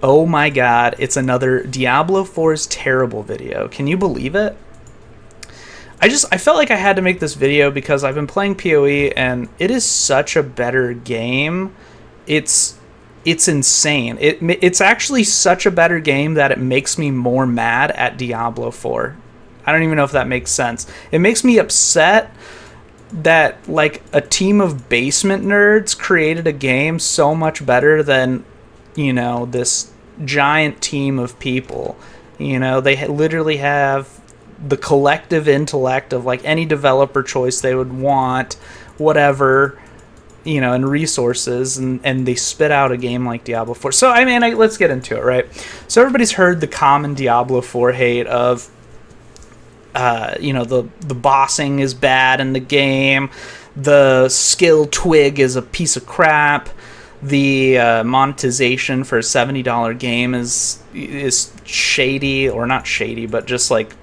Oh my god, it's another Diablo 4's terrible video. Can you believe it? I felt like I had to make this video because I've been playing PoE and it is such a better game. It's insane. It's actually such a better game that it makes me more mad at Diablo 4. I don't even know if that makes sense. It makes me upset that like a team of basement nerds created a game so much better than, this giant team of people. They literally have the collective intellect of like any developer choice they would want, whatever, and resources, and they spit out a game like Diablo 4. So let's get into it, right? So everybody's heard the common Diablo 4 hate of the bossing is bad in the game, the skill twig is a piece of crap, the monetization for a $70 game is shady, or not shady, but just like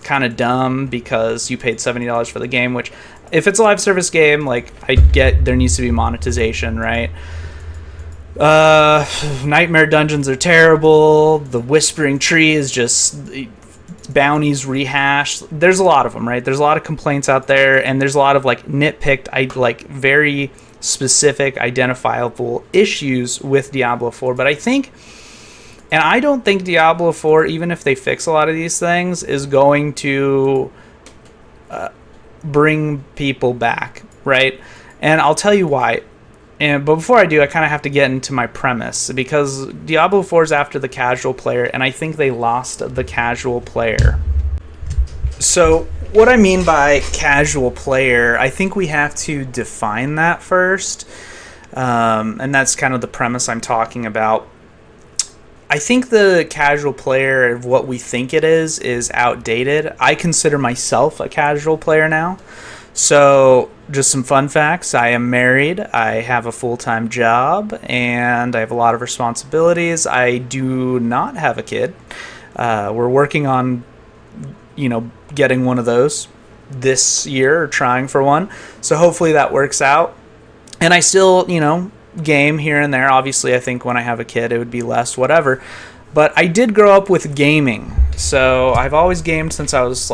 kind of dumb because you paid $70 for the game, which if it's a live service game, like I get there needs to be monetization, right? Nightmare dungeons are terrible. The Whispering Tree is just bounties rehashed. There's a lot of them, right? There's a lot of complaints out there, and there's a lot of like nitpicked, very specific, identifiable issues with Diablo 4. But I don't think Diablo 4, even if they fix a lot of these things, is going to bring people back, right? And I'll tell you why. But before I do, I kind of have to get into my premise, because Diablo 4 is after the casual player, and I think they lost the casual player. So what I mean by casual player, I think we have to define that first, and that's kind of the premise I'm talking about. I think the casual player of what we think it is outdated. I consider myself a casual player now. So just some fun facts. I am married. I have a full-time job, and I have a lot of responsibilities. I do not have a kid. We're working on, getting one of those this year, or trying for one. So hopefully that works out. And I still, game here and there. Obviously, I think when I have a kid, it would be less, whatever. But I did grow up with gaming. So I've always gamed since I was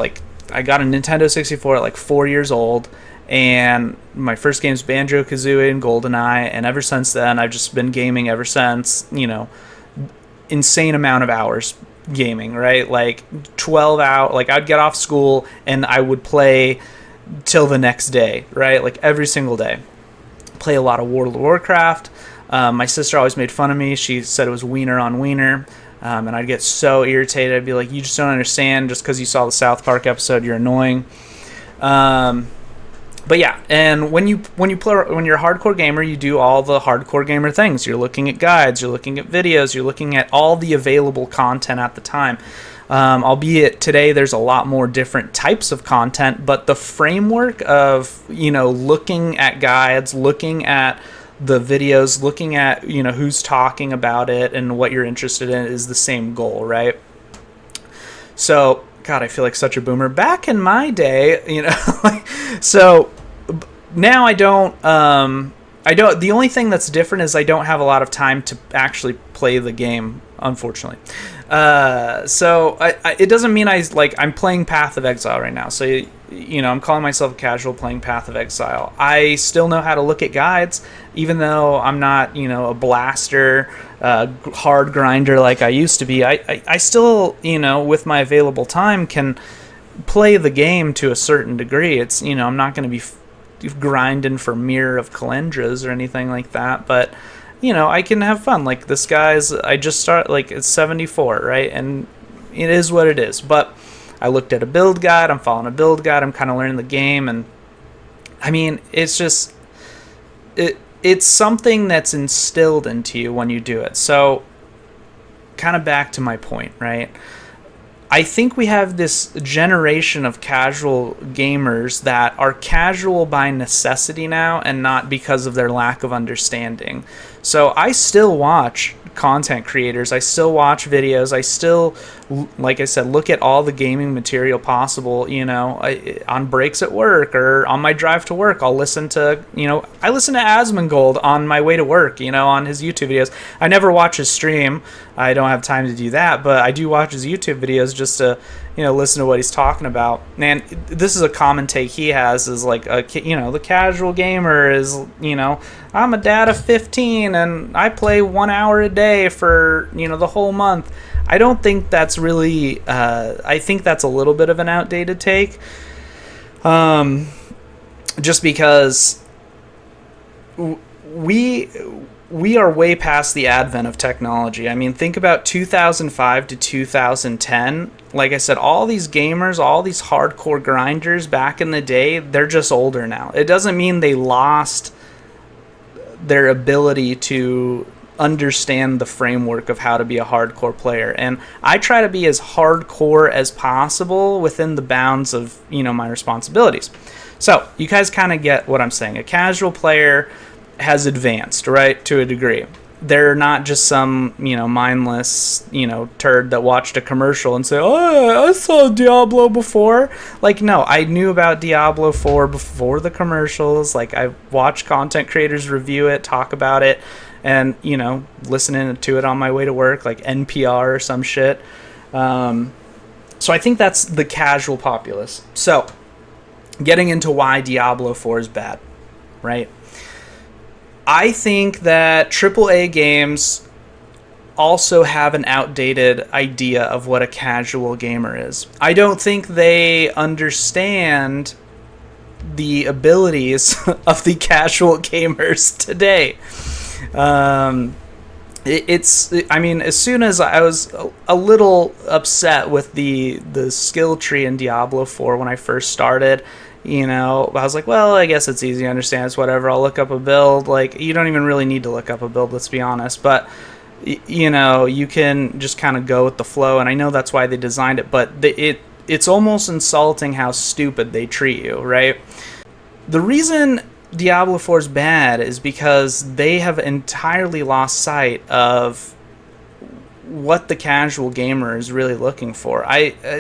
I got a Nintendo 64 at 4 years old. And my first game's Banjo-Kazooie and GoldenEye. And ever since then, I've just been gaming ever since, insane amount of hours gaming, right? 12 hours. I'd get off school and I would play till the next day, right? Every single day. Play a lot of World of Warcraft. My sister always made fun of me. She said it was wiener on wiener. And I'd get so irritated. I'd be like, you just don't understand. Just because you saw the South Park episode, you're annoying. But yeah, and when you're a hardcore gamer, you do all the hardcore gamer things. You're looking at guides, you're looking at videos, you're looking at all the available content at the time. Albeit today there's a lot more different types of content, but the framework of, looking at guides, looking at the videos, looking at, who's talking about it and what you're interested in is the same goal, right? So, God, I feel like such a boomer. Back in my day, so now I don't, the only thing that's different is I don't have a lot of time to actually play the game, unfortunately. So it doesn't mean I'm playing Path of Exile right now. So, I'm calling myself a casual playing Path of Exile. I still know how to look at guides, even though I'm not, a blaster, hard grinder like I used to be. I still, with my available time can play the game to a certain degree. It's, I'm not going to be grinding for Mirror of Calendras or anything like that, but I can have fun. This guy's, I just start, it's 74, right? And it is what it is. But I looked at a build guide, I'm following a build guide, I'm kind of learning the game, and it's just, it's something that's instilled into you when you do it. So, kind of back to my point, right? I think we have this generation of casual gamers that are casual by necessity now and not because of their lack of understanding. So I still watch content creators. I still watch videos. I still, like I said, look at all the gaming material possible, on breaks at work or on my drive to work. I'll listen to, I listen to Asmongold on my way to work, on his YouTube videos. I never watch his stream. I don't have time to do that, but I do watch his YouTube videos just to, listen to what he's talking about. And this is a common take he has, is like, the casual gamer is, I'm a dad of 15 and I play 1 hour a day for, the whole month. I don't think that's really, I think that's a little bit of an outdated take. Just because we are way past the advent of technology. I mean, think about 2005 to 2010. Like I said, all these gamers, all these hardcore grinders back in the day, they're just older now. It doesn't mean they lost their ability to understand the framework of how to be a hardcore player. And I try to be as hardcore as possible within the bounds of, my responsibilities. So you guys kind of get what I'm saying. A casual player has advanced, right, to a degree. They're not just some, mindless, turd that watched a commercial and say, oh, I saw Diablo before. Like, no, I knew about Diablo 4 before the commercials. Like, I watched content creators review it, talk about it, and, listening to it on my way to work, like NPR or some shit. So I think that's the casual populace. So, getting into why Diablo 4 is bad, right? I think that AAA games also have an outdated idea of what a casual gamer is. I don't think they understand the abilities of the casual gamers today. As soon as I was a little upset with the skill tree in Diablo 4 when I first started, I was like, well, I guess it's easy to understand. It's whatever. I'll look up a build. Like, you don't even really need to look up a build, let's be honest. But, you can just kind of go with the flow. And I know that's why they designed it. But it's almost insulting how stupid they treat you, right? The reason Diablo 4 is bad is because they have entirely lost sight of what the casual gamer is really looking for.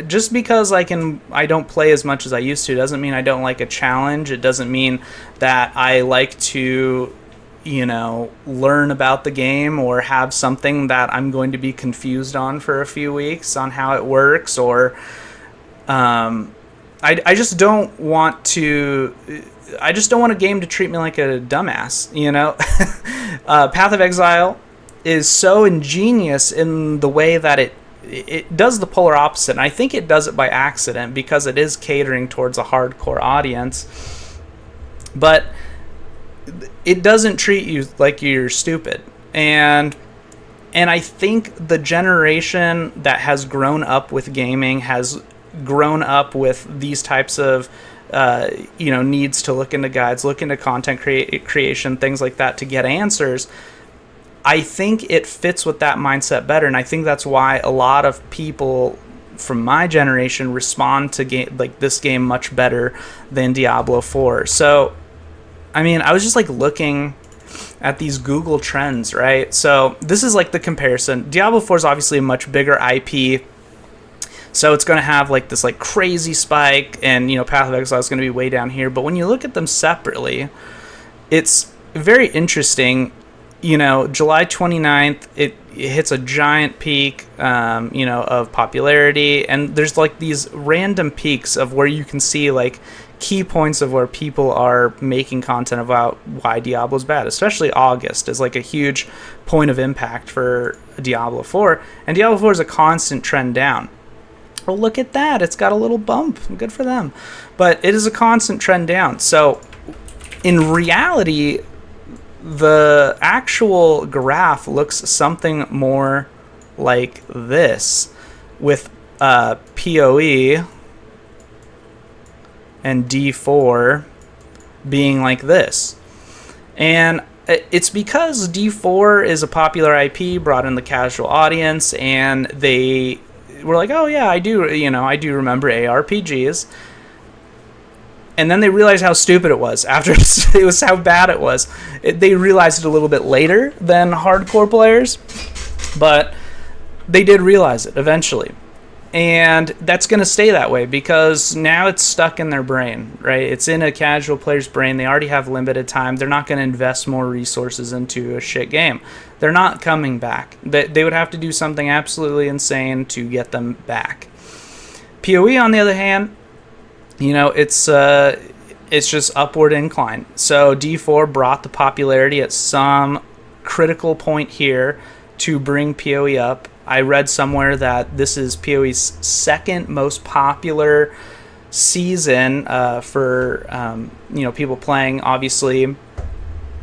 Just because I don't play as much as I used to doesn't mean I don't like a challenge. It doesn't mean that I like to, learn about the game or have something that I'm going to be confused on for a few weeks on how it works, or I just don't want to. I just don't want a game to treat me like a dumbass, Path of Exile is so ingenious in the way that it does the polar opposite. And I think it does it by accident because it is catering towards a hardcore audience. But it doesn't treat you like you're stupid. And I think the generation that has grown up with gaming has grown up with these types of needs to look into guides, look into content creation, things like that to get answers. I think it fits with that mindset better, and I think that's why a lot of people from my generation respond to this game much better than Diablo 4. So, I was just looking at these Google trends, right? So this is the comparison. Diablo 4 is obviously a much bigger IP, so it's going to have this crazy spike, and Path of Exile is going to be way down here. But when you look at them separately, it's very interesting. July 29th, it hits a giant peak, of popularity. And there's these random peaks of where you can see key points of where people are making content about why Diablo's bad. Especially August is a huge point of impact for Diablo 4. And Diablo 4 is a constant trend down. Oh, look at that. It's got a little bump. Good for them. But it is a constant trend down. So in reality, the actual graph looks something more like this, with PoE and D4 being like this. And it's because D4 is a popular IP, brought in the casual audience, and they were like, oh yeah, I do remember ARPGs. And then they realized how stupid it was after it was how bad it was. They realized it a little bit later than hardcore players. But they did realize it eventually. And that's going to stay that way because now it's stuck in their brain, right? It's in a casual player's brain. They already have limited time. They're not going to invest more resources into a shit game. They're not coming back. They would have to do something absolutely insane to get them back. PoE, on the other hand, it's just upward incline. So D4 brought the popularity at some critical point here to bring PoE up. I read somewhere that this is PoE's second most popular season for people playing. Obviously,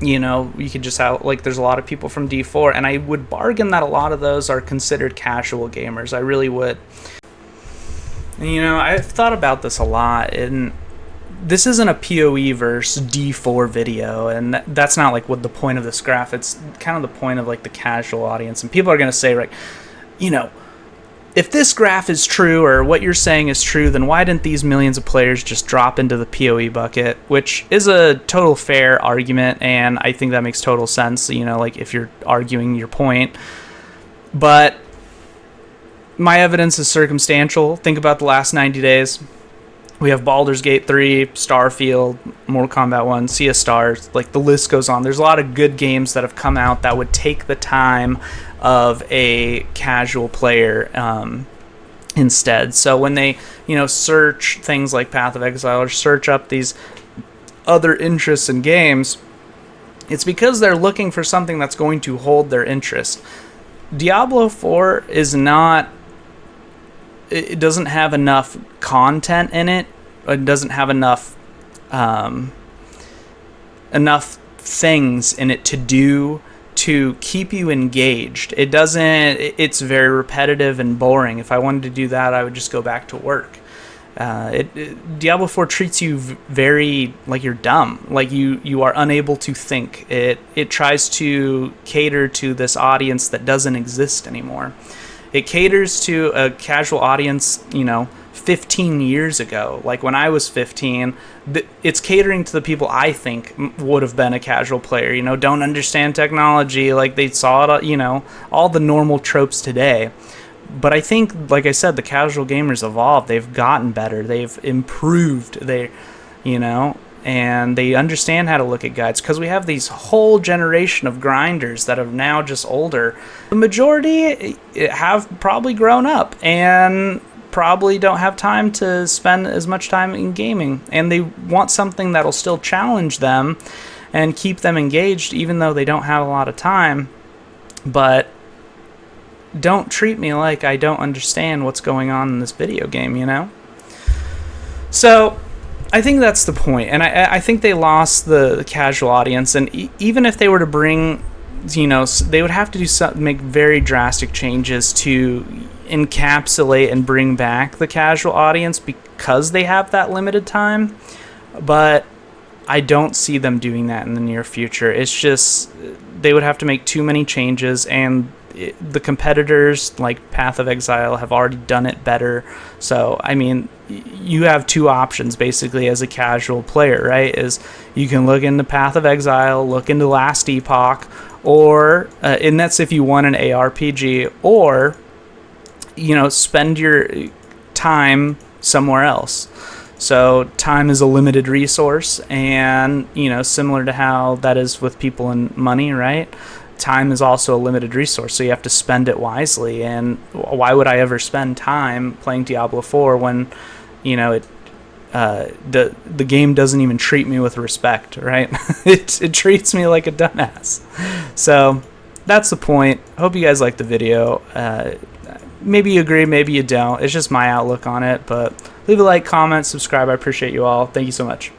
you could just have, there's a lot of people from D4, and I would bargain that a lot of those are considered casual gamers. I really would. And, I've thought about this a lot, and this isn't a PoE versus D4 video, and that's not what the point of this graph. It's kind of the point of the casual audience, and people are going to say, if this graph is true or what you're saying is true, then why didn't these millions of players just drop into the PoE bucket? Which is a total fair argument, and I think that makes total sense, if you're arguing your point. But my evidence is circumstantial. Think about the last 90 days. We have Baldur's Gate 3, Starfield, Mortal Kombat 1, Sea of Stars. The list goes on. There's a lot of good games that have come out that would take the time of a casual player instead. So when they, search things like Path of Exile or search up these other interests in games, it's because they're looking for something that's going to hold their interest. Diablo 4 is not... It doesn't have enough content in it. It doesn't have enough things in it to do to keep you engaged. It doesn't. It's very repetitive and boring. If I wanted to do that, I would just go back to work. Diablo 4 treats you very like you're dumb, like you are unable to think. It tries to cater to this audience that doesn't exist anymore. It caters to a casual audience, 15 years ago. Like when I was 15, it's catering to the people I think would have been a casual player, don't understand technology, like they saw it, all the normal tropes today. But I think, like I said, the casual gamers evolved. They've gotten better. They've improved. And they understand how to look at guides because we have these whole generation of grinders that are now just older. The majority have probably grown up and probably don't have time to spend as much time in gaming. And they want something that'll still challenge them and keep them engaged even though they don't have a lot of time. But don't treat me like I don't understand what's going on in this video game, So I think that's the point, and I think they lost the casual audience, and even if they were to bring, they would have to make very drastic changes to encapsulate and bring back the casual audience because they have that limited time, but I don't see them doing that in the near future. It's just, they would have to make too many changes, and the competitors like Path of Exile have already done it better. So, I mean, you have two options basically as a casual player, right? Is you can look into Path of Exile, look into Last Epoch, or, and that's if you want an ARPG, or, spend your time somewhere else. So time is a limited resource, and, similar to how that is with people and money, right? Time is also a limited resource, so you have to spend it wisely. And why would I ever spend time playing Diablo 4 when, the game doesn't even treat me with respect, right? it treats me like a dumbass. So that's the point. Hope you guys like the video. Maybe you agree, maybe you don't. It's just my outlook on it. But leave a like, comment, subscribe. I appreciate you all. Thank you so much.